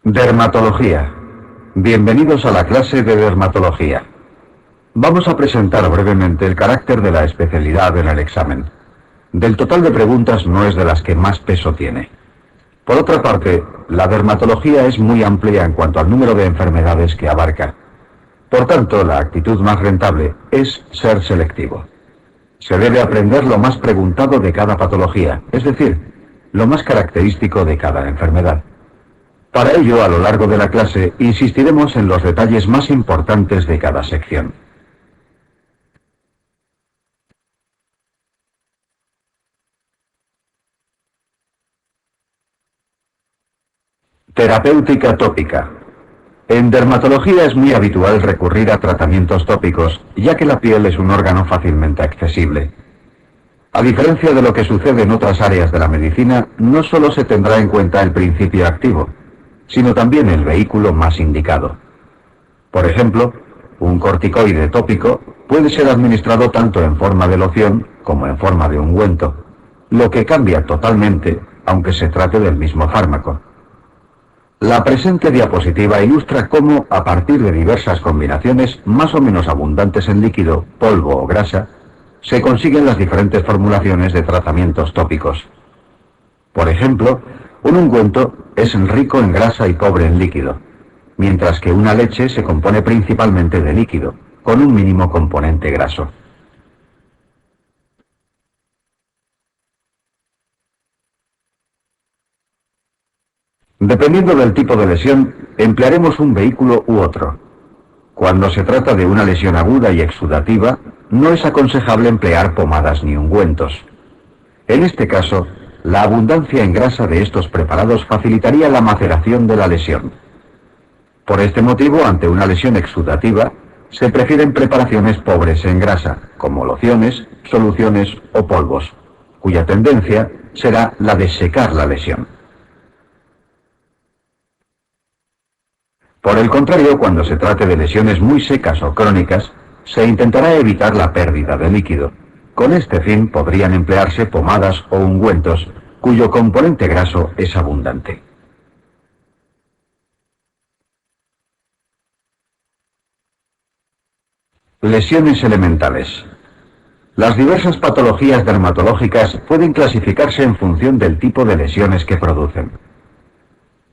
Dermatología. Bienvenidos a la clase de dermatología. Vamos a presentar brevemente el carácter de la especialidad en el examen. Del total de preguntas no es de las que más peso tiene. Por otra parte, la dermatología es muy amplia en cuanto al número de enfermedades que abarca. Por tanto, la actitud más rentable es ser selectivo. Se debe aprender lo más preguntado de cada patología, es decir, lo más característico de cada enfermedad. Para ello, a lo largo de la clase, insistiremos en los detalles más importantes de cada sección. Terapéutica tópica. En dermatología es muy habitual recurrir a tratamientos tópicos, ya que la piel es un órgano fácilmente accesible. A diferencia de lo que sucede en otras áreas de la medicina, no solo se tendrá en cuenta el principio activo, sino también el vehículo más indicado. Por ejemplo, un corticoide tópico puede ser administrado tanto en forma de loción como en forma de ungüento, lo que cambia totalmente, aunque se trate del mismo fármaco. La presente diapositiva ilustra cómo, a partir de diversas combinaciones más o menos abundantes en líquido, polvo o grasa, se consiguen las diferentes formulaciones de tratamientos tópicos. Por ejemplo, un ungüento es rico en grasa y pobre en líquido, mientras que una leche se compone principalmente de líquido, con un mínimo componente graso. Dependiendo del tipo de lesión, emplearemos un vehículo u otro. Cuando se trata de una lesión aguda y exudativa, no es aconsejable emplear pomadas ni ungüentos. En este caso, la abundancia en grasa de estos preparados facilitaría la maceración de la lesión. Por este motivo, ante una lesión exudativa, se prefieren preparaciones pobres en grasa, como lociones, soluciones o polvos, cuya tendencia será la de secar la lesión. Por el contrario, cuando se trate de lesiones muy secas o crónicas, se intentará evitar la pérdida de líquido. Con este fin podrían emplearse pomadas o ungüentos, cuyo componente graso es abundante. Lesiones elementales. Las diversas patologías dermatológicas pueden clasificarse en función del tipo de lesiones que producen.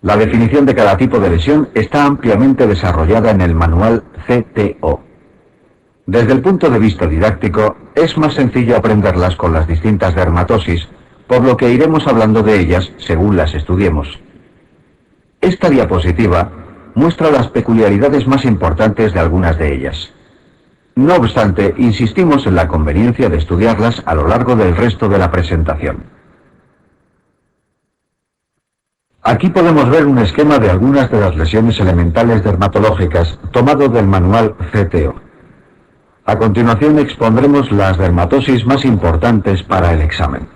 La definición de cada tipo de lesión está ampliamente desarrollada en el manual CTO. Desde el punto de vista didáctico, es más sencillo aprenderlas con las distintas dermatosis, por lo que iremos hablando de ellas según las estudiemos. Esta diapositiva muestra las peculiaridades más importantes de algunas de ellas. No obstante, insistimos en la conveniencia de estudiarlas a lo largo del resto de la presentación. Aquí podemos ver un esquema de algunas de las lesiones elementales dermatológicas tomado del manual CTO. A continuación expondremos las dermatosis más importantes para el examen.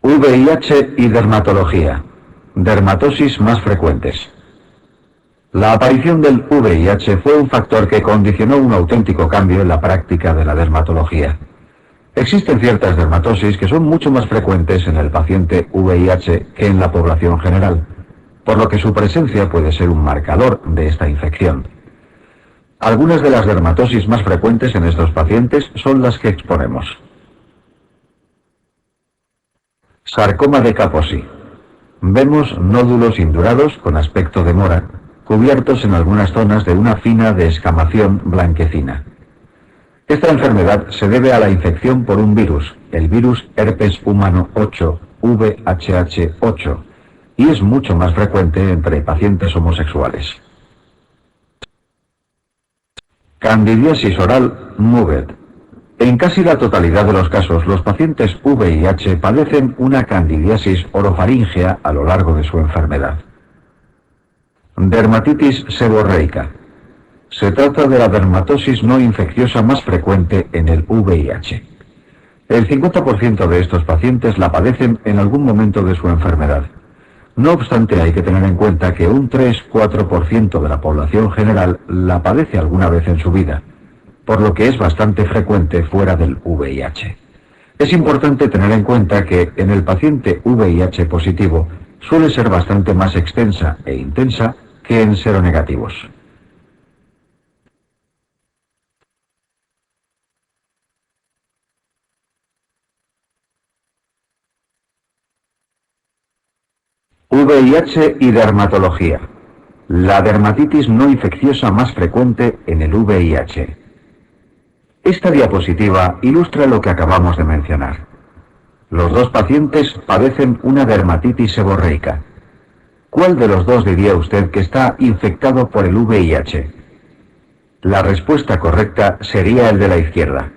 VIH y dermatología. Dermatosis más frecuentes. La aparición del VIH fue un factor que condicionó un auténtico cambio en la práctica de la dermatología. Existen ciertas dermatosis que son mucho más frecuentes en el paciente VIH que en la población general, por lo que su presencia puede ser un marcador de esta infección. Algunas de las dermatosis más frecuentes en estos pacientes son las que exponemos. Sarcoma de Kaposi. Vemos nódulos indurados con aspecto de mora, cubiertos en algunas zonas de una fina descamación blanquecina. Esta enfermedad se debe a la infección por un virus, el virus herpes humano 8, VHH8, y es mucho más frecuente entre pacientes homosexuales. Candidiasis oral MUVED. En casi la totalidad de los casos, los pacientes VIH padecen una candidiasis orofaríngea a lo largo de su enfermedad. Dermatitis seborreica. Se trata de la dermatosis no infecciosa más frecuente en el VIH. El 50% de estos pacientes la padecen en algún momento de su enfermedad. No obstante, hay que tener en cuenta que un 3-4% de la población general la padece alguna vez en su vida, por lo que es bastante frecuente fuera del VIH. Es importante tener en cuenta que en el paciente VIH positivo suele ser bastante más extensa e intensa que en seronegativos. VIH y dermatología. La dermatitis no infecciosa más frecuente en el VIH. Esta diapositiva ilustra lo que acabamos de mencionar. Los dos pacientes padecen una dermatitis seborreica. ¿Cuál de los dos diría usted que está infectado por el VIH? La respuesta correcta sería el de la izquierda.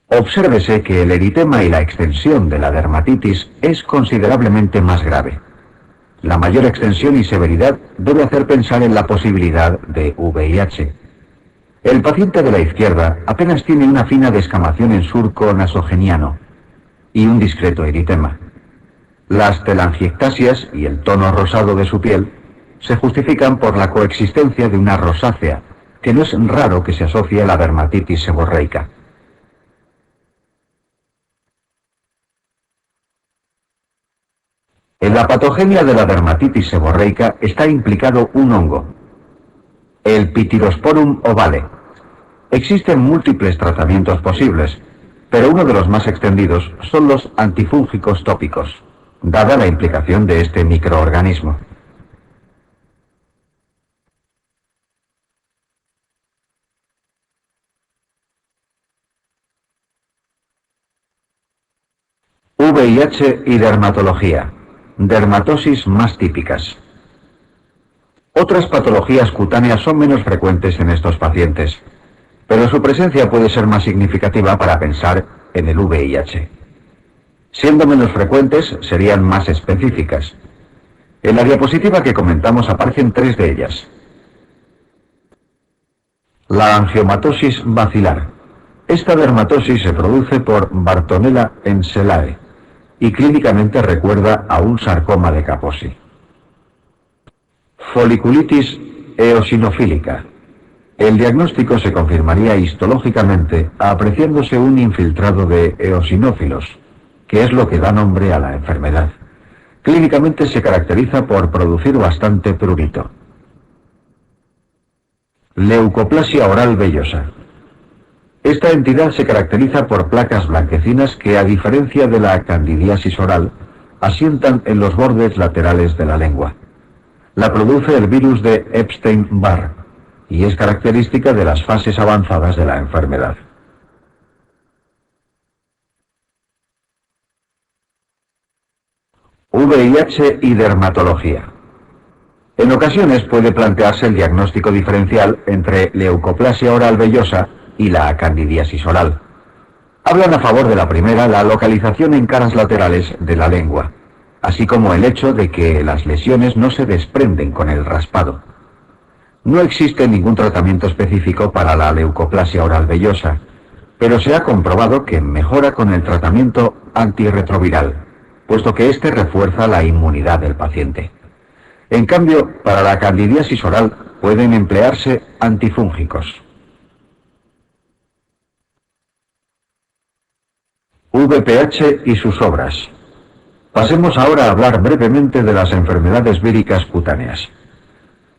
Obsérvese que el eritema y la extensión de la dermatitis es considerablemente más grave. La mayor extensión y severidad debe hacer pensar en la posibilidad de VIH. El paciente de la izquierda apenas tiene una fina descamación en surco nasogeniano y un discreto eritema. Las telangiectasias y el tono rosado de su piel se justifican por la coexistencia de una rosácea, que no es raro que se asocie a la dermatitis seborreica. En la patogenia de la dermatitis seborreica está implicado un hongo, el Pityrosporum ovale. Existen múltiples tratamientos posibles, pero uno de los más extendidos son los antifúngicos tópicos, dada la implicación de este microorganismo. VIH y dermatología. Dermatosis más típicas. Otras patologías cutáneas son menos frecuentes en estos pacientes, pero su presencia puede ser más significativa para pensar en el VIH. Siendo menos frecuentes, serían más específicas. En la diapositiva que comentamos aparecen tres de ellas. La angiomatosis bacilar. Esta dermatosis se produce por Bartonella enselae y clínicamente recuerda a un sarcoma de Kaposi. Foliculitis eosinofílica. El diagnóstico se confirmaría histológicamente apreciándose un infiltrado de eosinófilos, que es lo que da nombre a la enfermedad. Clínicamente se caracteriza por producir bastante prurito. Leucoplasia oral vellosa. Esta entidad se caracteriza por placas blanquecinas que, a diferencia de la candidiasis oral, asientan en los bordes laterales de la lengua. La produce el virus de Epstein-Barr y es característica de las fases avanzadas de la enfermedad. VIH y dermatología. En ocasiones puede plantearse el diagnóstico diferencial entre leucoplasia oral vellosa y la candidiasis oral. Hablan a favor de la primera la localización en caras laterales de la lengua, así como el hecho de que las lesiones no se desprenden con el raspado. No existe ningún tratamiento específico para la leucoplasia oral vellosa, pero se ha comprobado que mejora con el tratamiento antirretroviral, puesto que éste refuerza la inmunidad del paciente. En cambio, para la candidiasis oral pueden emplearse antifúngicos. VPH y sus obras. Pasemos ahora a hablar brevemente de las enfermedades víricas cutáneas.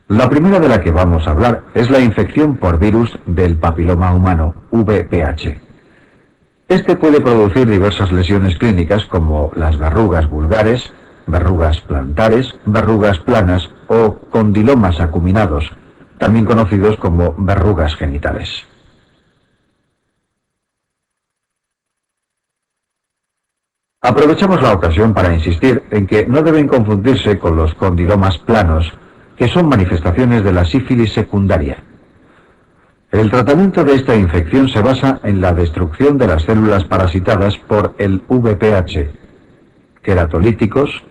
La primera de la que vamos a hablar es la infección por virus del papiloma humano, VPH. Este puede producir diversas lesiones clínicas como las verrugas vulgares, verrugas plantares, verrugas planas o condilomas acuminados, también conocidos como verrugas genitales. Aprovechamos la ocasión para insistir en que no deben confundirse con los condilomas planos, que son manifestaciones de la sífilis secundaria. El tratamiento de esta infección se basa en la destrucción de las células parasitadas por el VPH, queratolíticos,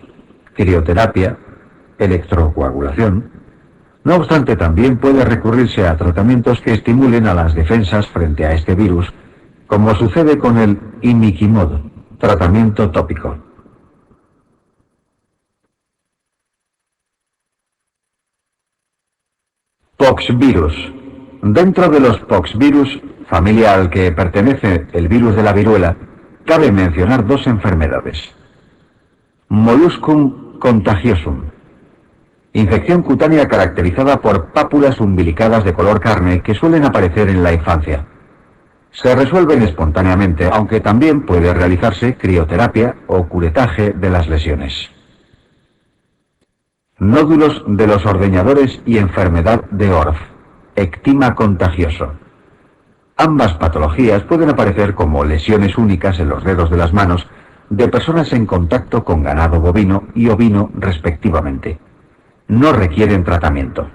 crioterapia, electrocoagulación. No obstante, también puede recurrirse a tratamientos que estimulen a las defensas frente a este virus, como sucede con el imiquimod, tratamiento tópico. Poxvirus. Dentro de los poxvirus, familia al que pertenece el virus de la viruela, cabe mencionar dos enfermedades. Molluscum contagiosum, infección cutánea caracterizada por pápulas umbilicadas de color carne que suelen aparecer en la infancia. Se resuelven espontáneamente, aunque también puede realizarse crioterapia o curetaje de las lesiones. Nódulos de los ordeñadores y enfermedad de Orff, ectima contagioso. Ambas patologías pueden aparecer como lesiones únicas en los dedos de las manos de personas en contacto con ganado bovino y ovino respectivamente. No requieren tratamiento.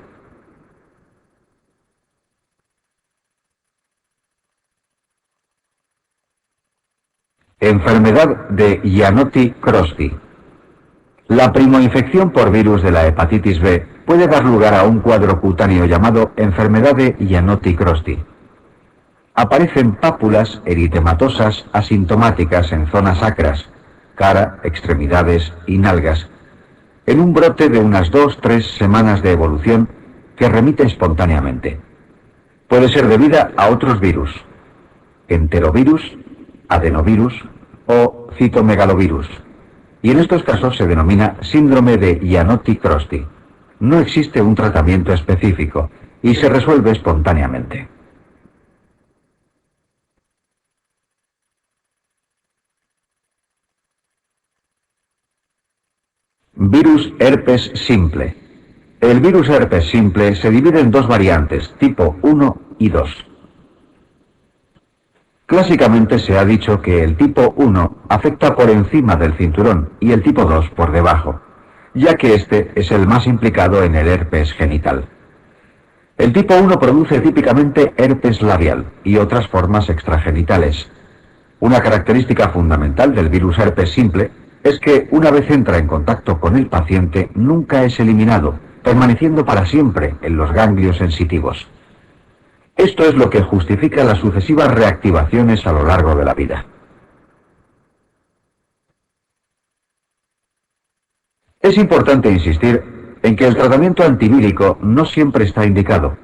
Enfermedad de Jannotti-Crosty. La primoinfección por virus de la hepatitis B puede dar lugar a un cuadro cutáneo llamado enfermedad de Jannotti-Crosty. Aparecen pápulas eritematosas asintomáticas en zonas sacras, cara, extremidades y nalgas, en un brote de unas 2-3 semanas de evolución que remite espontáneamente. Puede ser debida a otros virus, enterovirus, adenovirus o citomegalovirus, y en estos casos se denomina síndrome de Jannotti-Crosty. No existe un tratamiento específico y se resuelve espontáneamente. Virus herpes simple. El virus herpes simple se divide en dos variantes, tipo 1 y 2. Clásicamente se ha dicho que el tipo 1 afecta por encima del cinturón y el tipo 2 por debajo, ya que este es el más implicado en el herpes genital. El tipo 1 produce típicamente herpes labial y otras formas extragenitales. Una característica fundamental del virus herpes simple es que una vez entra en contacto con el paciente nunca es eliminado, permaneciendo para siempre en los ganglios sensitivos. Esto es lo que justifica las sucesivas reactivaciones a lo largo de la vida. Es importante insistir en que el tratamiento antivírico no siempre está indicado.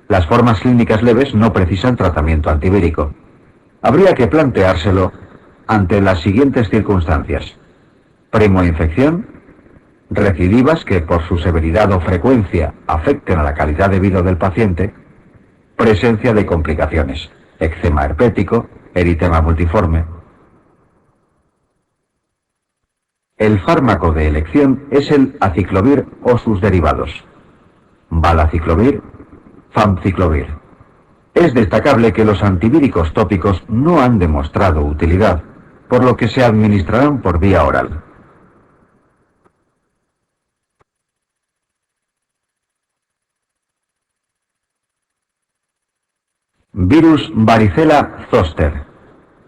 Las formas clínicas leves no precisan tratamiento antivírico. Habría que planteárselo ante las siguientes circunstancias: primoinfección, recidivas que por su severidad o frecuencia afecten a la calidad de vida del paciente, presencia de complicaciones, eczema herpético, eritema multiforme. El fármaco de elección es el aciclovir o sus derivados, valaciclovir, famciclovir. Es destacable que los antivíricos tópicos no han demostrado utilidad, por lo que se administrarán por vía oral. Virus varicela zoster.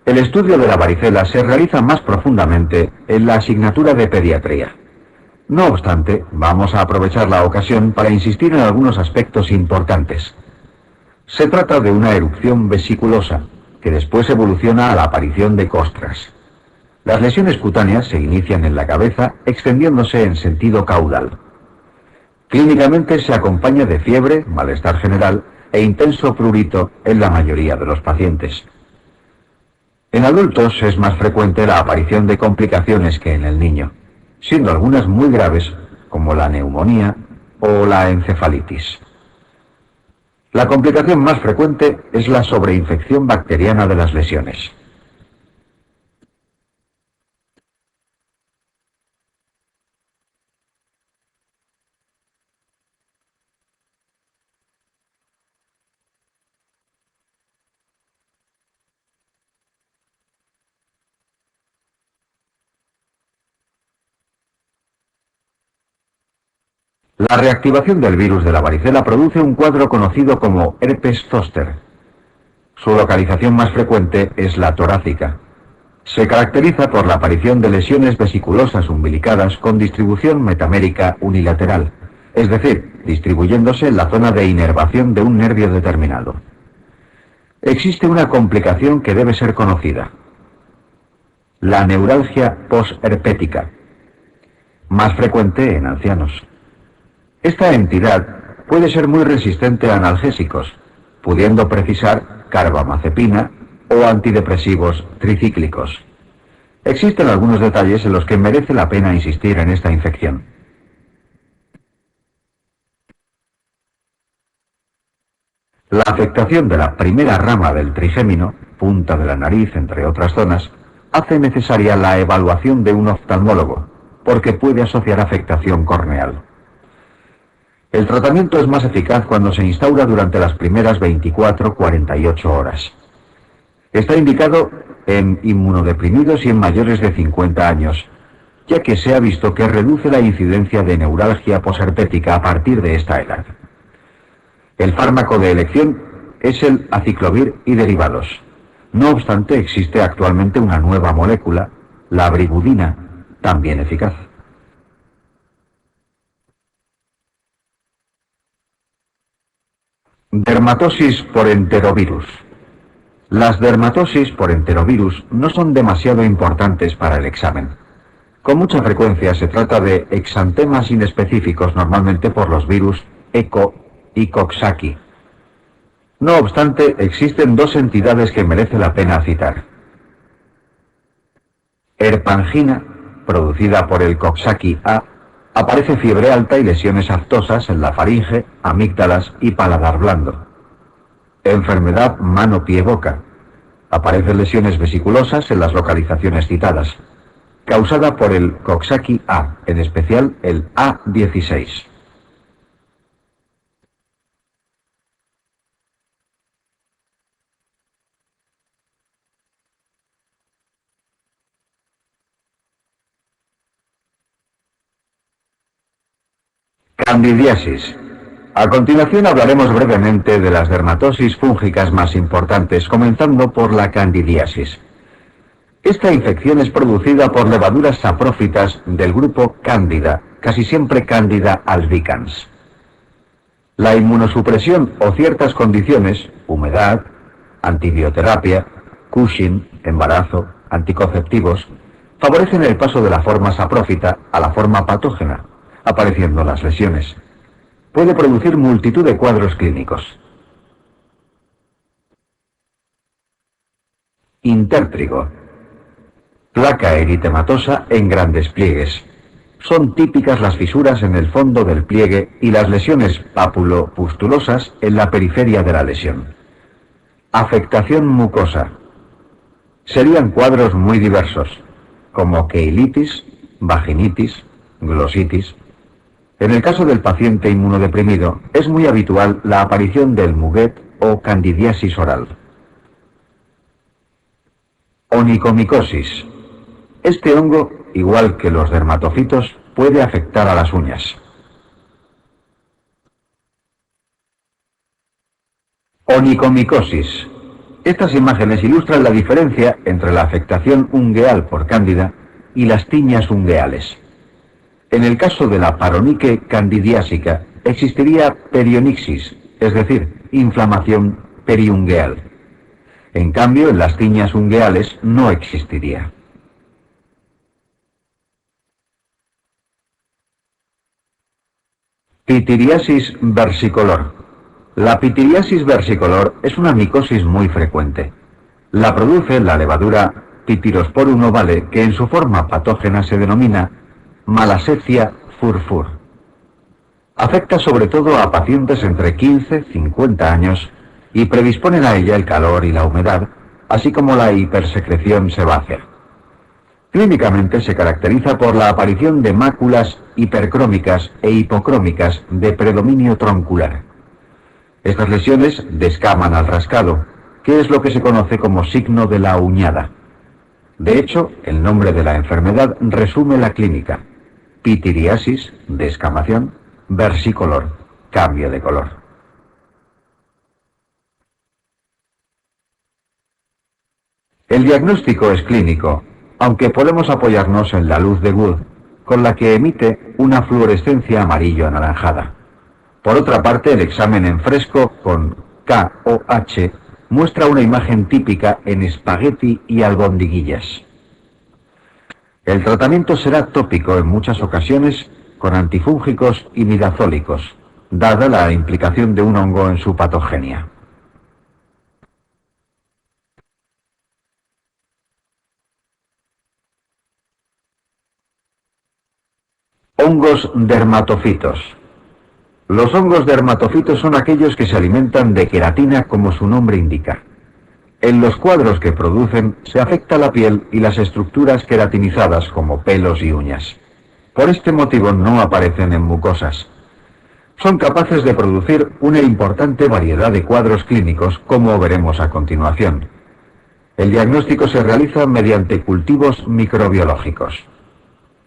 El estudio de la varicela se realiza más profundamente en la asignatura de pediatría. No obstante, vamos a aprovechar la ocasión para insistir en algunos aspectos importantes. Se trata de una erupción vesiculosa, que después evoluciona a la aparición de costras. Las lesiones cutáneas se inician en la cabeza, extendiéndose en sentido caudal. Clínicamente se acompaña de fiebre, malestar general e intenso prurito en la mayoría de los pacientes. En adultos es más frecuente la aparición de complicaciones que en el niño, siendo algunas muy graves, como la neumonía o la encefalitis. La complicación más frecuente es la sobreinfección bacteriana de las lesiones. La reactivación del virus de la varicela produce un cuadro conocido como herpes zoster. Su localización más frecuente es la torácica. Se caracteriza por la aparición de lesiones vesiculosas umbilicadas con distribución metamérica unilateral, es decir, distribuyéndose en la zona de inervación de un nervio determinado. Existe una complicación que debe ser conocida: la neuralgia posherpética, más frecuente en ancianos. Esta entidad puede ser muy resistente a analgésicos, pudiendo precisar carbamazepina o antidepresivos tricíclicos. Existen algunos detalles en los que merece la pena insistir en esta infección. La afectación de la primera rama del trigémino, punta de la nariz, entre otras zonas, hace necesaria la evaluación de un oftalmólogo, porque puede asociar afectación corneal. El tratamiento es más eficaz cuando se instaura durante las primeras 24-48 horas. Está indicado en inmunodeprimidos y en mayores de 50 años, ya que se ha visto que reduce la incidencia de neuralgia posherpética a partir de esta edad. El fármaco de elección es el aciclovir y derivados. No obstante, existe actualmente una nueva molécula, la abribudina, también eficaz. Dermatosis por enterovirus. Las dermatosis por enterovirus no son demasiado importantes para el examen. Con mucha frecuencia se trata de exantemas inespecíficos, normalmente por los virus ECO y Coxsackie. No obstante, existen dos entidades que merece la pena citar. Herpangina, producida por el Coxsackie A, aparece fiebre alta y lesiones aftosas en la faringe, amígdalas y paladar blando. Enfermedad mano-pie-boca. Aparecen lesiones vesiculosas en las localizaciones citadas, causada por el Coxsackie A, en especial el A16. Candidiasis. A continuación hablaremos brevemente de las dermatosis fúngicas más importantes, comenzando por la candidiasis. Esta infección es producida por levaduras saprófitas del grupo Candida, casi siempre Candida albicans. La inmunosupresión o ciertas condiciones, humedad, antibioterapia, Cushing, embarazo, anticonceptivos, favorecen el paso de la forma saprófita a la forma patógena, apareciendo las lesiones. Puede producir multitud de cuadros clínicos. Intértrigo. Placa eritematosa en grandes pliegues. Son típicas las fisuras en el fondo del pliegue y las lesiones pápulo-pustulosas en la periferia de la lesión. Afectación mucosa. Serían cuadros muy diversos, como queilitis, vaginitis, glositis. En el caso del paciente inmunodeprimido, es muy habitual la aparición del muguet o candidiasis oral. Onicomicosis. Este hongo, igual que los dermatofitos, puede afectar a las uñas. Onicomicosis. Estas imágenes ilustran la diferencia entre la afectación ungueal por cándida y las tiñas ungueales. En el caso de la paronique candidiásica, existiría perionixis, es decir, inflamación periungueal. En cambio, en las tiñas ungueales no existiría. Pitiriasis versicolor. La pitiriasis versicolor es una micosis muy frecuente. La produce la levadura Pityrosporum ovale, que en su forma patógena se denomina Malassezia furfur. Afecta sobre todo a pacientes entre 15 y 50 años y predisponen a ella el calor y la humedad, así como la hipersecreción sebácea. Clínicamente se caracteriza por la aparición de máculas hipercrómicas e hipocrómicas de predominio troncular. Estas lesiones descaman al rascado, que es lo que se conoce como signo de la uñada. De hecho, el nombre de la enfermedad resume la clínica: pitiriasis, descamación, versicolor, cambio de color. El diagnóstico es clínico, aunque podemos apoyarnos en la luz de Wood, con la que emite una fluorescencia amarillo-anaranjada. Por otra parte, el examen en fresco con KOH muestra una imagen típica en espagueti y albondiguillas. El tratamiento será tópico en muchas ocasiones con antifúngicos y midazólicos, dada la implicación de un hongo en su patogenia. Hongos dermatofitos. Los hongos dermatofitos son aquellos que se alimentan de queratina como su nombre indica. En los cuadros que producen se afecta la piel y las estructuras queratinizadas como pelos y uñas. Por este motivo no aparecen en mucosas. Son capaces de producir una importante variedad de cuadros clínicos, como veremos a continuación. El diagnóstico se realiza mediante cultivos microbiológicos.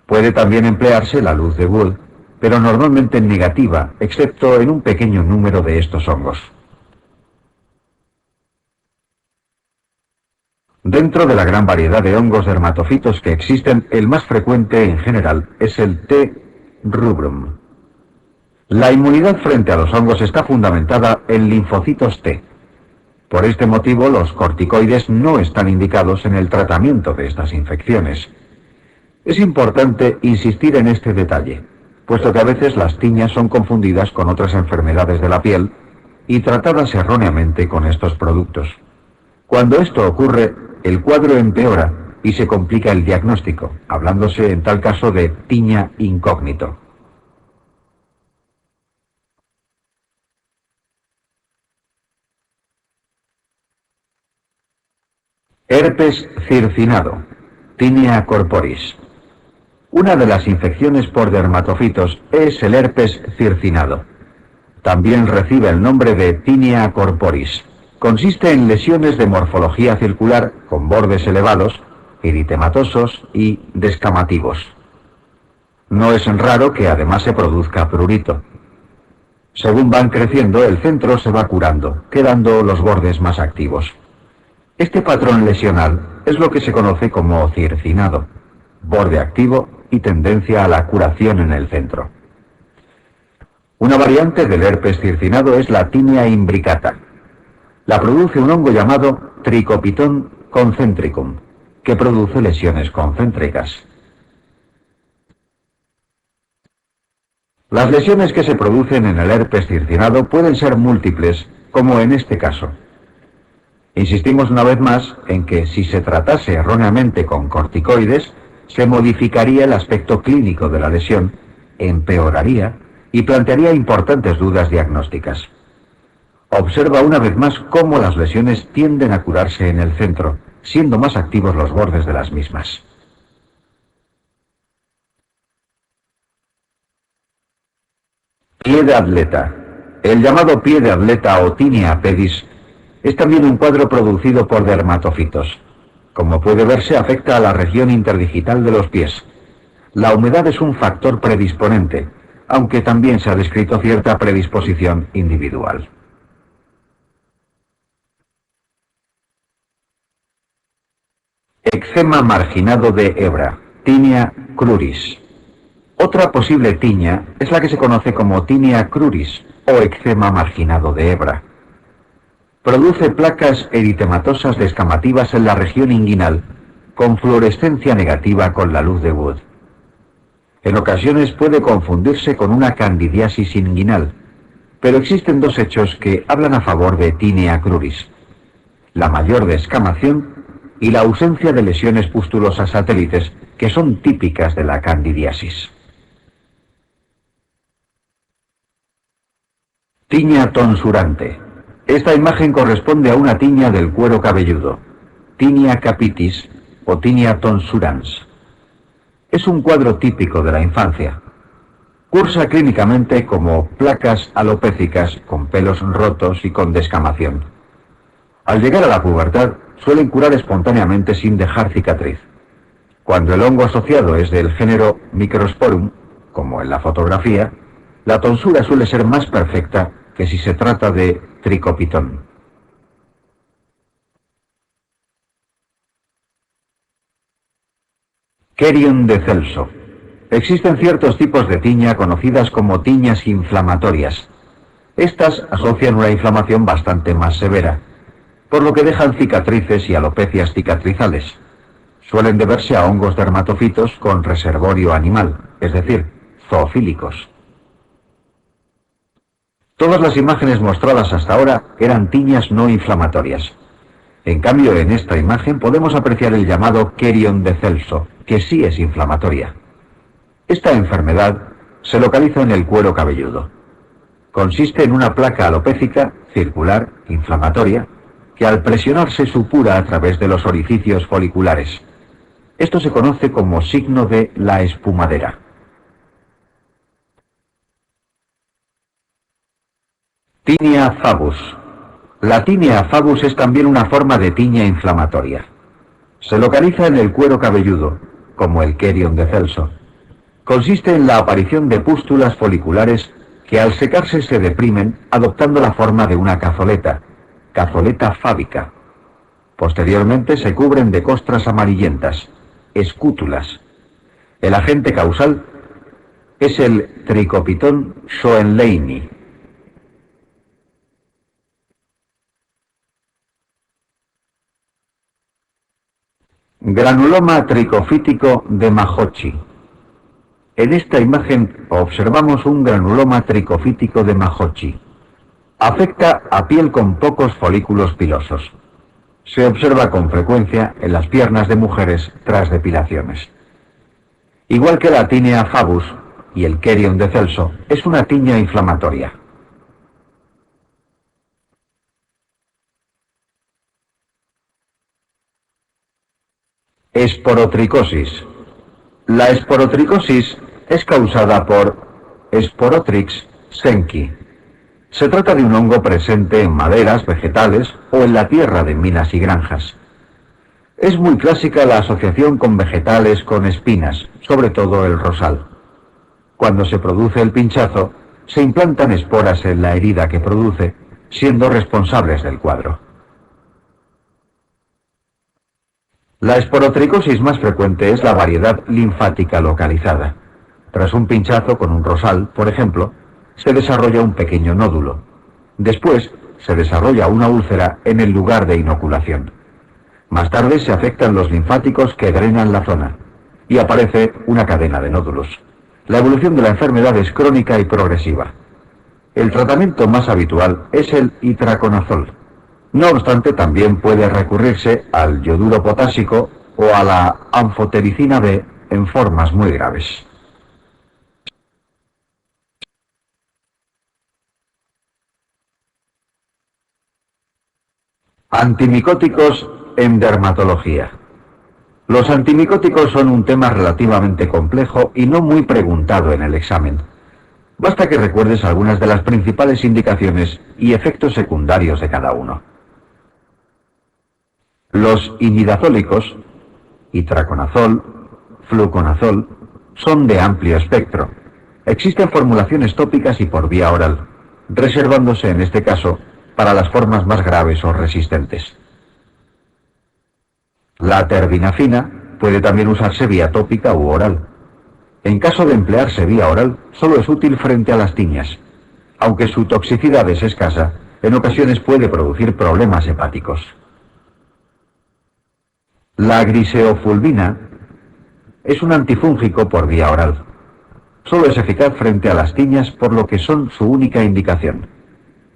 Puede también emplearse la luz de Wood, pero normalmente negativa, excepto en un pequeño número de estos hongos. Dentro de la gran variedad de hongos dermatofitos que existen, el más frecuente en general es el T. rubrum. La inmunidad frente a los hongos está fundamentada en linfocitos T. Por este motivo, los corticoides no están indicados en el tratamiento de estas infecciones. Es importante insistir en este detalle, puesto que a veces las tiñas son confundidas con otras enfermedades de la piel y tratadas erróneamente con estos productos. Cuando esto ocurre, el cuadro empeora y se complica el diagnóstico, hablándose en tal caso de tiña incógnito. Herpes circinado, Tinea corporis. Una de las infecciones por dermatofitos es el herpes circinado. También recibe el nombre de Tinea corporis. Consiste en lesiones de morfología circular con bordes elevados, eritematosos y descamativos. No es raro que además se produzca prurito. Según van creciendo, el centro se va curando, quedando los bordes más activos. Este patrón lesional es lo que se conoce como circinado, borde activo y tendencia a la curación en el centro. Una variante del herpes circinado es la Tinea imbricata. La produce un hongo llamado Trichopiton concentricum, que produce lesiones concéntricas. Las lesiones que se producen en el herpes circinado pueden ser múltiples, como en este caso. Insistimos una vez más en que si se tratase erróneamente con corticoides, se modificaría el aspecto clínico de la lesión, empeoraría y plantearía importantes dudas diagnósticas. Observa una vez más cómo las lesiones tienden a curarse en el centro, siendo más activos los bordes de las mismas. Pie de atleta. El llamado pie de atleta o Tinea pedis es también un cuadro producido por dermatofitos. Como puede verse, afecta a la región interdigital de los pies. La humedad es un factor predisponente, aunque también se ha descrito cierta predisposición individual. Eczema marginado de hebra, Tinea cruris. Otra posible tiña es la que se conoce como Tinea cruris o eczema marginado de hebra. Produce placas eritematosas descamativas en la región inguinal, con fluorescencia negativa con la luz de Wood. En ocasiones puede confundirse con una candidiasis inguinal, pero existen dos hechos que hablan a favor de Tinea cruris: la mayor descamación y la ausencia de lesiones pustulosas satélites, que son típicas de la candidiasis. Tiña tonsurante. Esta imagen corresponde a una tiña del cuero cabelludo, Tinea capitis o Tinea tonsurans. Es un cuadro típico de la infancia. Cursa clínicamente como placas alopécicas con pelos rotos y con descamación. Al llegar a la pubertad, suelen curar espontáneamente sin dejar cicatriz. Cuando el hongo asociado es del género Microsporum, como en la fotografía, la tonsura suele ser más perfecta que si se trata de Trichopiton. Querion de Celso. Existen ciertos tipos de tiña conocidas como tiñas inflamatorias. Estas asocian una inflamación bastante más severa, por lo que dejan cicatrices y alopecias cicatrizales. Suelen deberse a hongos dermatofitos con reservorio animal, es decir, zoofílicos. Todas las imágenes mostradas hasta ahora eran tiñas no inflamatorias. En cambio, en esta imagen podemos apreciar el llamado Querion de Celso, que sí es inflamatoria. Esta enfermedad se localiza en el cuero cabelludo. Consiste en una placa alopécica, circular, inflamatoria, que al presionarse supura a través de los orificios foliculares. Esto se conoce como signo de la espumadera. Tinea favus. La tinea favus es también una forma de tiña inflamatoria. Se localiza en el cuero cabelludo, como el querion de Celso. Consiste en la aparición de pústulas foliculares que al secarse se deprimen adoptando la forma de una cazoleta fábica. Posteriormente se cubren de costras amarillentas, escútulas. El agente causal es el Trichophyton schoenleini. Granuloma tricofítico de Mahochi. En esta imagen observamos un granuloma tricofítico de Mahochi. Afecta a piel con pocos folículos pilosos. Se observa con frecuencia en las piernas de mujeres tras depilaciones. Igual que la tinea favus y el querion de Celso, es una tiña inflamatoria. Esporotricosis. La esporotricosis es causada por Sporotrix senki. Se trata de un hongo presente en maderas, vegetales o en la tierra de minas y granjas. Es muy clásica la asociación con vegetales con espinas, sobre todo el rosal. Cuando se produce el pinchazo, se implantan esporas en la herida que produce, siendo responsables del cuadro. La esporotricosis más frecuente es la variedad linfática localizada. Tras un pinchazo con un rosal, por ejemplo, se desarrolla un pequeño nódulo. Después, se desarrolla una úlcera en el lugar de inoculación. Más tarde se afectan los linfáticos que drenan la zona y aparece una cadena de nódulos. La evolución de la enfermedad es crónica y progresiva. El tratamiento más habitual es el itraconazol. No obstante, también puede recurrirse al yoduro potásico o a la anfotericina B en formas muy graves. Antimicóticos en dermatología. Los antimicóticos son un tema relativamente complejo y no muy preguntado en el examen. Basta que recuerdes algunas de las principales indicaciones y efectos secundarios de cada uno. Los imidazólicos, itraconazol, fluconazol, son de amplio espectro. Existen formulaciones tópicas y por vía oral, reservándose en este caso para las formas más graves o resistentes. La terbinafina puede también usarse vía tópica u oral. En caso de emplearse vía oral, solo es útil frente a las tiñas. Aunque su toxicidad es escasa, en ocasiones puede producir problemas hepáticos. La griseofulvina es un antifúngico por vía oral. Solo es eficaz frente a las tiñas, por lo que son su única indicación.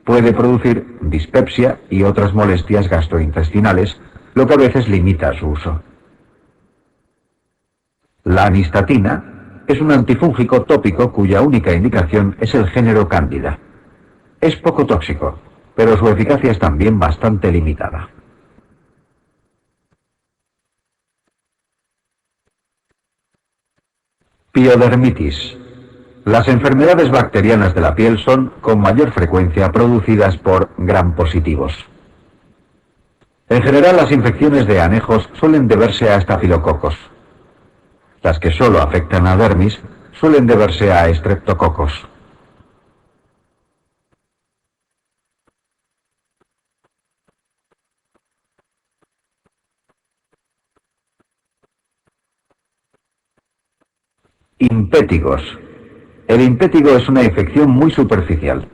Puede producir dispepsia y otras molestias gastrointestinales, lo que a veces limita su uso. La anistatina es un antifúngico tópico cuya única indicación es el género Cándida. Es poco tóxico, pero su eficacia es también bastante limitada. Piodermitis. Las enfermedades bacterianas de la piel son con mayor frecuencia producidas por gram positivos. En general, las infecciones de anejos suelen deberse a estafilococos. Las que solo afectan a dermis suelen deberse a estreptococos. Impétigos. El impétigo es una infección muy superficial.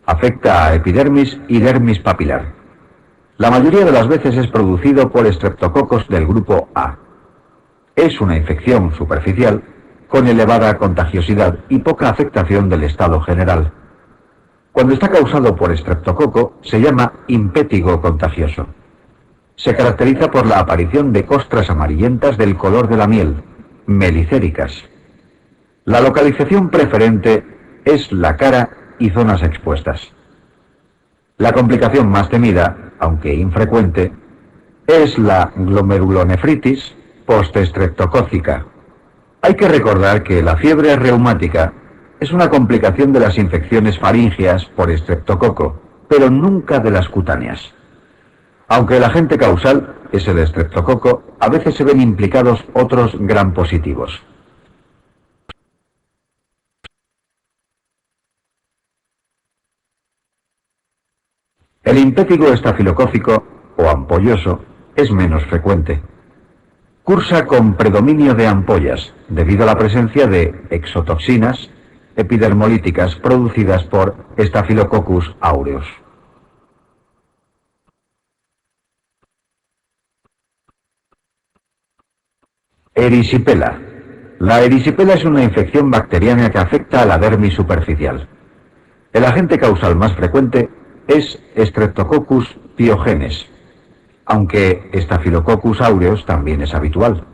Afecta a epidermis y dermis papilar. La mayoría de las veces es producido por estreptococos del grupo A. Es una infección superficial con elevada contagiosidad y poca afectación del estado general. Cuando está causado por estreptococo, se llama impétigo contagioso. Se caracteriza por la aparición de costras amarillentas del color de la miel, melicéricas. La localización preferente es la cara y zonas expuestas. La complicación más temida, aunque infrecuente, es la glomerulonefritis postestreptocócica. Hay que recordar que la fiebre reumática es una complicación de las infecciones faríngeas por estreptococo, pero nunca de las cutáneas. Aunque el agente causal es el estreptococo, a veces se ven implicados otros gram positivos. El impétigo estafilocócico o ampolloso es menos frecuente. Cursa con predominio de ampollas debido a la presencia de exotoxinas epidermolíticas producidas por Staphylococcus aureus. Erisipela. La erisipela es una infección bacteriana que afecta a la dermis superficial. El agente causal más frecuente es Streptococcus pyogenes, aunque Staphylococcus aureus también es habitual.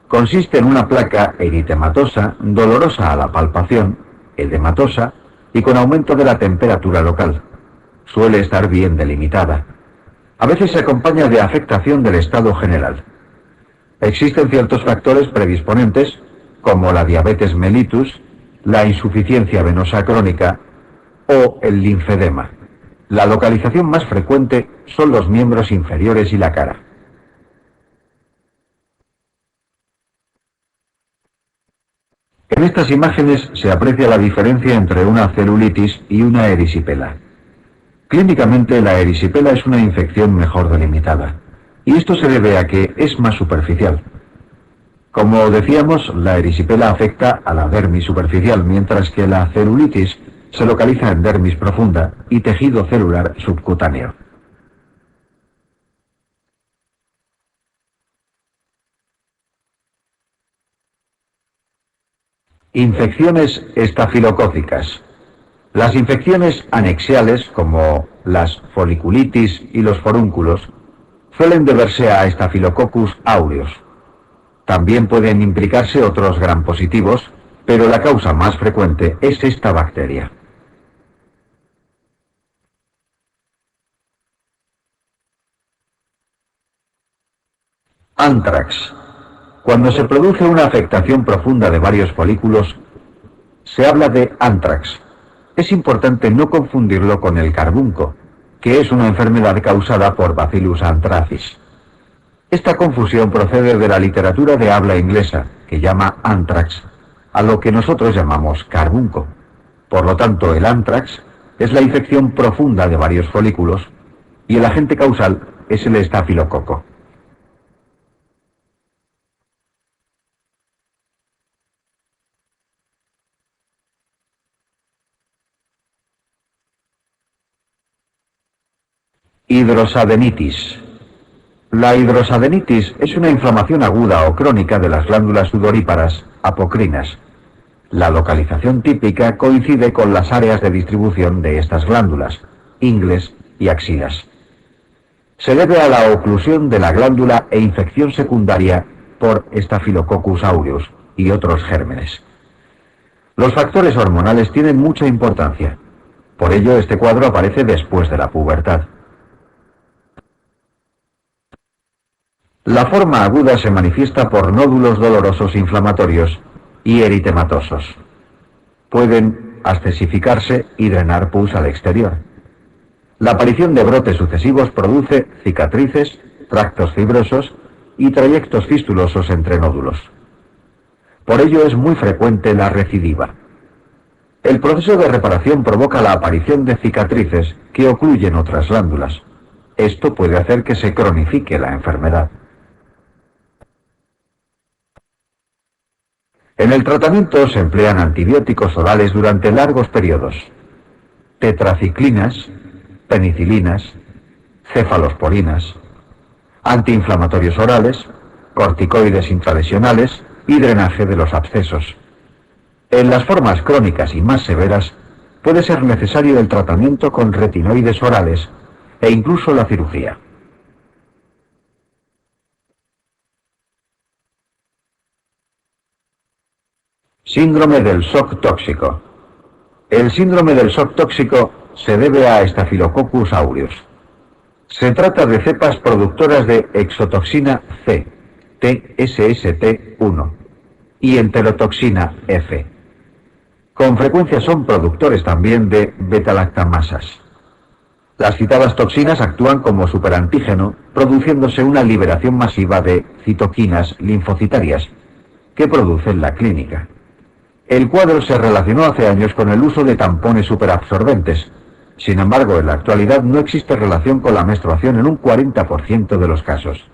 Consiste en una placa eritematosa, dolorosa a la palpación, edematosa y con aumento de la temperatura local. Suele estar bien delimitada. A veces se acompaña de afectación del estado general. Existen ciertos factores predisponentes, como la diabetes mellitus, la insuficiencia venosa crónica o el linfedema. La localización más frecuente son los miembros inferiores y la cara. En estas imágenes se aprecia la diferencia entre una celulitis y una erisipela. Clínicamente, la erisipela es una infección mejor delimitada, y esto se debe a que es más superficial. Como decíamos, la erisipela afecta a la dermis superficial, mientras que la celulitis se localiza en dermis profunda y tejido celular subcutáneo. Infecciones estafilocócicas. Las infecciones anexiales, como las foliculitis y los forúnculos, suelen deberse a Staphylococcus aureus. También pueden implicarse otros gram positivos, pero la causa más frecuente es esta bacteria. Anthrax. Cuando se produce una afectación profunda de varios folículos, se habla de anthrax. Es importante no confundirlo con el carbunco, que es una enfermedad causada por Bacillus anthracis. Esta confusión procede de la literatura de habla inglesa, que llama anthrax a lo que nosotros llamamos carbunco. Por lo tanto, el anthrax es la infección profunda de varios folículos y el agente causal es el estafilococo. Hidrosadenitis. La hidrosadenitis es una inflamación aguda o crónica de las glándulas sudoríparas apocrinas. La localización típica coincide con las áreas de distribución de estas glándulas, ingles y axilas. Se debe a la oclusión de la glándula e infección secundaria por Staphylococcus aureus y otros gérmenes. Los factores hormonales tienen mucha importancia. Por ello, este cuadro aparece después de la pubertad. La forma aguda se manifiesta por nódulos dolorosos inflamatorios y eritematosos. Pueden ascesificarse y drenar pus al exterior. La aparición de brotes sucesivos produce cicatrices, tractos fibrosos y trayectos fistulosos entre nódulos. Por ello es muy frecuente la recidiva. El proceso de reparación provoca la aparición de cicatrices que ocluyen otras glándulas. Esto puede hacer que se cronifique la enfermedad. En el tratamiento se emplean antibióticos orales durante largos periodos. Tetraciclinas, penicilinas, cefalosporinas, antiinflamatorios orales, corticoides intralesionales y drenaje de los abscesos. En las formas crónicas y más severas puede ser necesario el tratamiento con retinoides orales e incluso la cirugía. Síndrome del shock tóxico. El síndrome del shock tóxico se debe a Staphylococcus aureus. Se trata de cepas productoras de exotoxina C, TSST1, y enterotoxina F. Con frecuencia son productores también de beta-lactamasas. Las citadas toxinas actúan como superantígeno, produciéndose una liberación masiva de citoquinas linfocitarias, que producen la clínica. El cuadro se relacionó hace años con el uso de tampones superabsorbentes. Sin embargo, en la actualidad no existe relación con la menstruación en un 40% de los casos.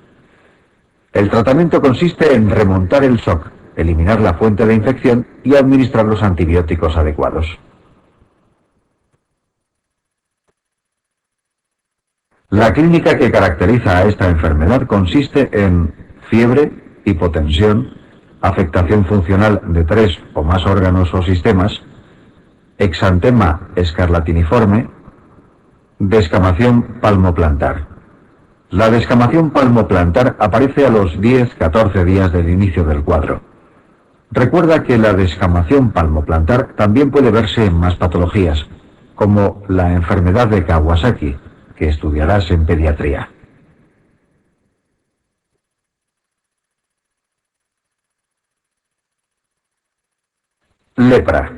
El tratamiento consiste en remontar el shock, eliminar la fuente de infección y administrar los antibióticos adecuados. La clínica que caracteriza a esta enfermedad consiste en fiebre, hipotensión, afectación funcional de 3 o más órganos o sistemas, exantema escarlatiniforme, descamación palmoplantar. La descamación palmoplantar aparece a los 10-14 días del inicio del cuadro. Recuerda que la descamación palmoplantar también puede verse en más patologías, como la enfermedad de Kawasaki, que estudiarás en pediatría. Lepra.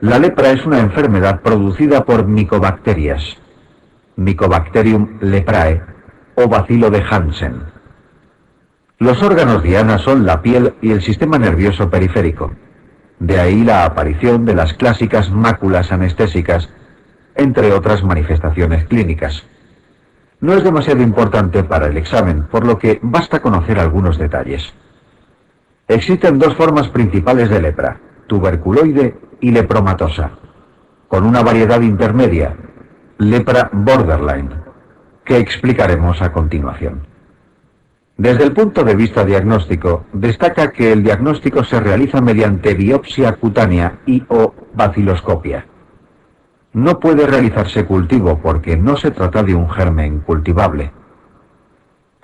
La lepra es una enfermedad producida por micobacterias, Mycobacterium leprae o bacilo de Hansen. Los órganos diana son la piel y el sistema nervioso periférico. De ahí la aparición de las clásicas máculas anestésicas, entre otras manifestaciones clínicas. No es demasiado importante para el examen, por lo que basta conocer algunos detalles. Existen dos formas principales de lepra, tuberculoide y lepromatosa, con una variedad intermedia, lepra borderline, que explicaremos a continuación. Desde el punto de vista diagnóstico, destaca que el diagnóstico se realiza mediante biopsia cutánea y o baciloscopia. No puede realizarse cultivo porque no se trata de un germen cultivable.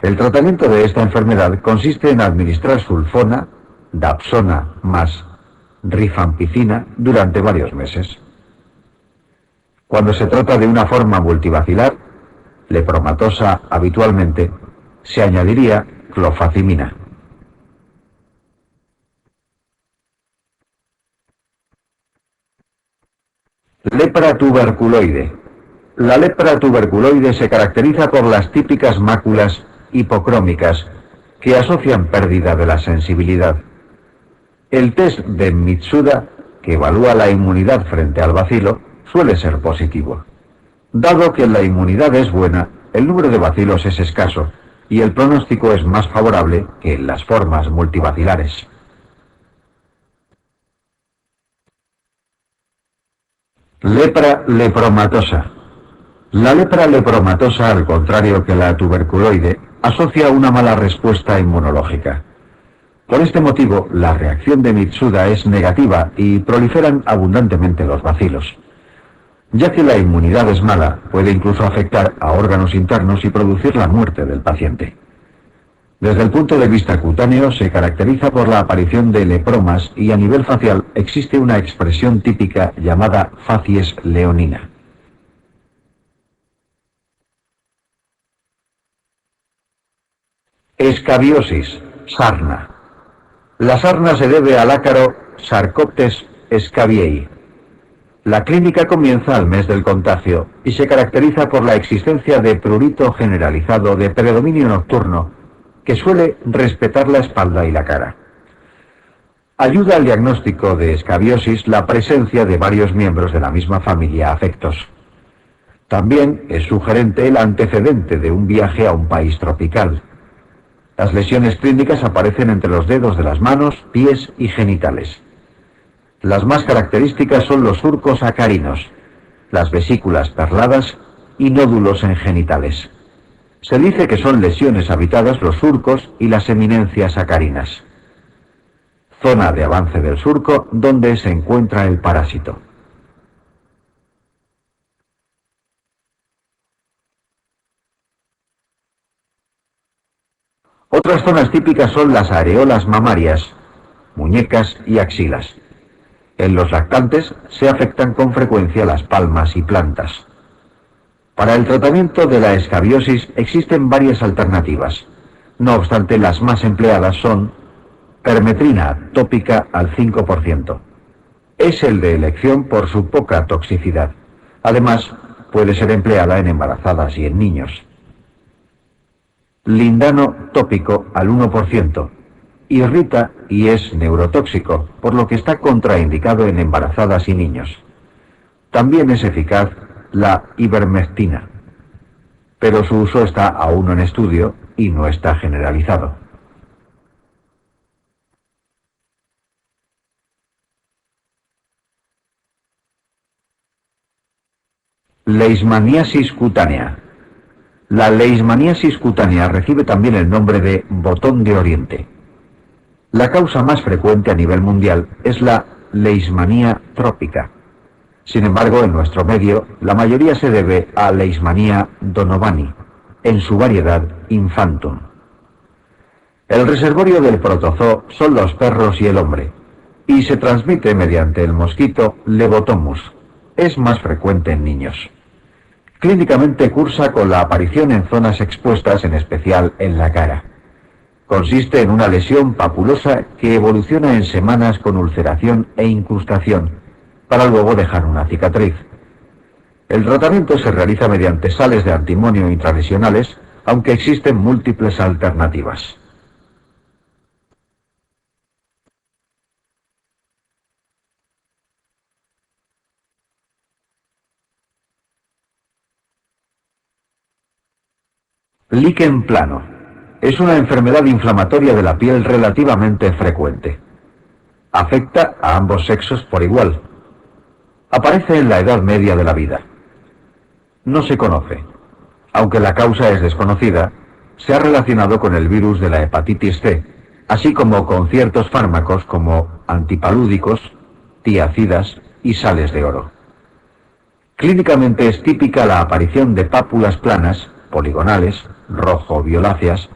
El tratamiento de esta enfermedad consiste en administrar sulfona, dapsona más rifampicina durante varios meses. Cuando se trata de una forma multibacilar, lepromatosa habitualmente, se añadiría clofazimina. Lepra tuberculoide. La lepra tuberculoide se caracteriza por las típicas máculas hipocrómicas que asocian pérdida de la sensibilidad. El test de Mitsuda, que evalúa la inmunidad frente al bacilo, suele ser positivo. Dado que la inmunidad es buena, el número de bacilos es escaso y el pronóstico es más favorable que en las formas multibacilares. Lepra lepromatosa. La lepra lepromatosa, al contrario que la tuberculoide, asocia una mala respuesta inmunológica. Por este motivo, la reacción de Mitsuda es negativa y proliferan abundantemente los bacilos. Ya que la inmunidad es mala, puede incluso afectar a órganos internos y producir la muerte del paciente. Desde el punto de vista cutáneo, se caracteriza por la aparición de lepromas y a nivel facial existe una expresión típica llamada facies leonina. Escabiosis, sarna. La sarna se debe al ácaro Sarcoptes scabiei. La clínica comienza al mes del contagio y se caracteriza por la existencia de prurito generalizado de predominio nocturno que suele respetar la espalda y la cara. Ayuda al diagnóstico de escabiosis la presencia de varios miembros de la misma familia afectos. También es sugerente el antecedente de un viaje a un país tropical. Las lesiones clínicas aparecen entre los dedos de las manos, pies y genitales. Las más características son los surcos acarinos, las vesículas perladas y nódulos en genitales. Se dice que son lesiones habitadas los surcos y las eminencias acarinas. Zona de avance del surco donde se encuentra el parásito. Otras zonas típicas son las areolas mamarias, muñecas y axilas. En los lactantes se afectan con frecuencia las palmas y plantas. Para el tratamiento de la escabiosis existen varias alternativas. No obstante, las más empleadas son permetrina tópica al 5%. Es el de elección por su poca toxicidad. Además, puede ser empleada en embarazadas y en niños. Lindano tópico al 1%. Irrita y es neurotóxico, por lo que está contraindicado en embarazadas y niños. También es eficaz la ivermectina, pero su uso está aún en estudio y no está generalizado. Leishmaniasis cutánea. La leishmaniasis cutánea recibe también el nombre de botón de Oriente. La causa más frecuente a nivel mundial es la leishmanía trópica. Sin embargo, en nuestro medio, la mayoría se debe a Leishmania donovani, en su variedad infantum. El reservorio del protozoo son los perros y el hombre, y se transmite mediante el mosquito Lebotomus. Es más frecuente en niños. Clínicamente cursa con la aparición en zonas expuestas, en especial en la cara. Consiste en una lesión papulosa que evoluciona en semanas con ulceración e incrustación, para luego dejar una cicatriz. El tratamiento se realiza mediante sales de antimonio intralesionales, aunque existen múltiples alternativas. Líquen plano. Es una enfermedad inflamatoria de la piel relativamente frecuente. Afecta a ambos sexos por igual. Aparece en la edad media de la vida. No se conoce. Aunque la causa es desconocida, se ha relacionado con el virus de la hepatitis C, así como con ciertos fármacos como antipalúdicos, tiacidas y sales de oro. Clínicamente es típica la aparición de pápulas planas, poligonales, rojo-violáceas,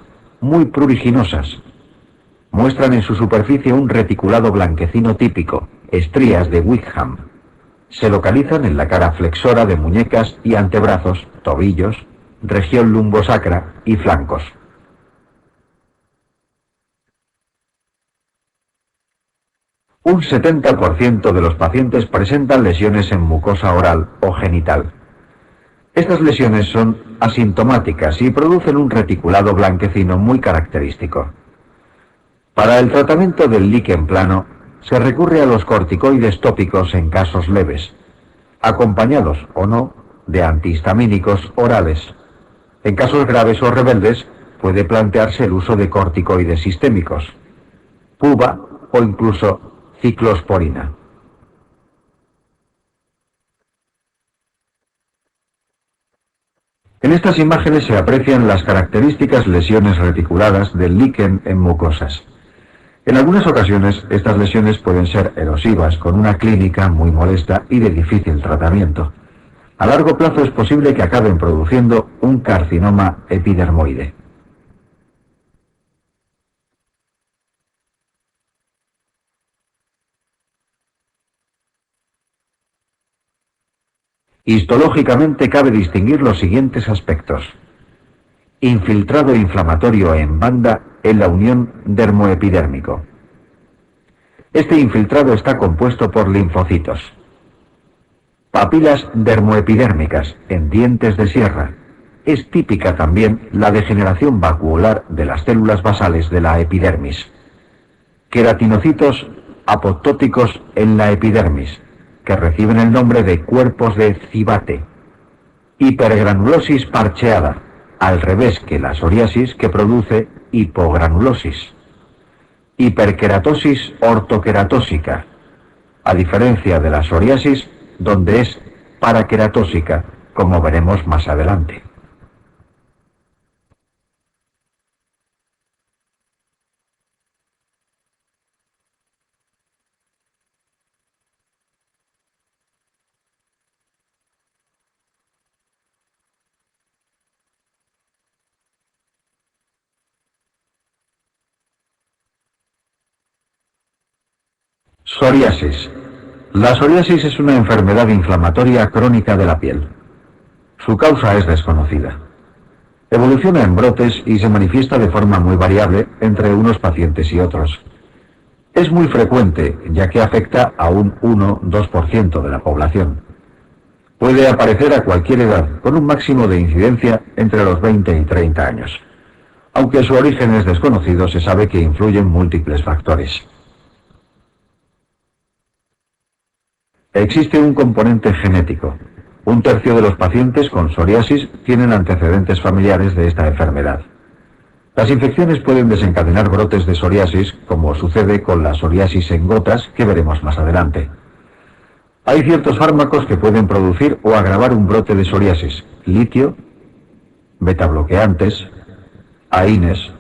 muy pruriginosas. Muestran en su superficie un reticulado blanquecino típico, estrías de Wickham. Se localizan en la cara flexora de muñecas y antebrazos, tobillos, región lumbosacra y flancos. Un 70% de los pacientes presentan lesiones en mucosa oral o genital. Estas lesiones son asintomáticas y producen un reticulado blanquecino muy característico. Para el tratamiento del líquen plano, se recurre a los corticoides tópicos en casos leves, acompañados o no de antihistamínicos orales. En casos graves o rebeldes, puede plantearse el uso de corticoides sistémicos, PUVA o incluso ciclosporina. En estas imágenes se aprecian las características lesiones reticuladas del líquen en mucosas. En algunas ocasiones, estas lesiones pueden ser erosivas, con una clínica muy molesta y de difícil tratamiento. A largo plazo es posible que acaben produciendo un carcinoma epidermoide. Histológicamente cabe distinguir los siguientes aspectos. Infiltrado inflamatorio en banda en la unión dermoepidérmico. Este infiltrado está compuesto por linfocitos. Papilas dermoepidérmicas en dientes de sierra. Es típica también la degeneración vacuolar de las células basales de la epidermis. Queratinocitos apoptóticos en la epidermis, que reciben el nombre de cuerpos de Civate. Hipergranulosis parcheada, al revés que la psoriasis, que produce hipogranulosis. Hiperkeratosis ortoqueratósica, a diferencia de la psoriasis, donde es paraqueratósica, como veremos más adelante. Psoriasis. La psoriasis es una enfermedad inflamatoria crónica de la piel. Su causa es desconocida. Evoluciona en brotes y se manifiesta de forma muy variable entre unos pacientes y otros. Es muy frecuente, ya que afecta a un 1-2% de la población. Puede aparecer a cualquier edad, con un máximo de incidencia entre los 20 y 30 años. Aunque su origen es desconocido, se sabe que influyen múltiples factores. Existe un componente genético. Un tercio de los pacientes con psoriasis tienen antecedentes familiares de esta enfermedad. Las infecciones pueden desencadenar brotes de psoriasis, como sucede con la psoriasis en gotas, que veremos más adelante. Hay ciertos fármacos que pueden producir o agravar un brote de psoriasis: litio, betabloqueantes, AINES,